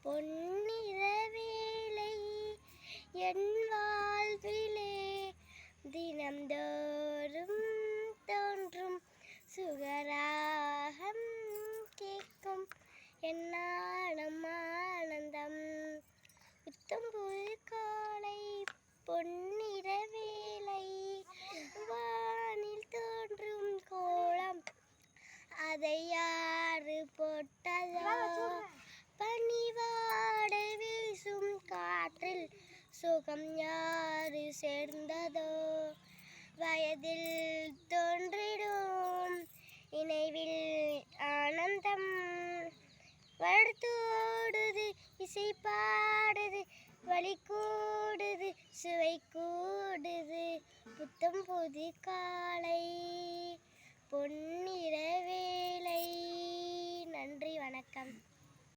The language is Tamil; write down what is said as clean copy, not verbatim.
பொன்னிற வேளை என் வாழ்விலே தினம்தோறும் தோன்றும் சுகராகம் கேட்கும் என்னாலும் ஆனந்தம். புத்தம் புது காலை பொன்னிற வேளை வானில் தோன்றும் கோலம் அதை யாரு போட்டதோ? பனிவாட வீசும் காற்றில் சுகம் யாரு சேர்ந்ததோ? வயதில் தோன்றிடும் நினைவில் ஆனந்தம் வடுத்தோடுது, இசை பாடுது, வலி கூடுது, சுவை கூடுது. புத்தம் புது காலை பொன்னிற வேளை. நன்றி, வணக்கம்.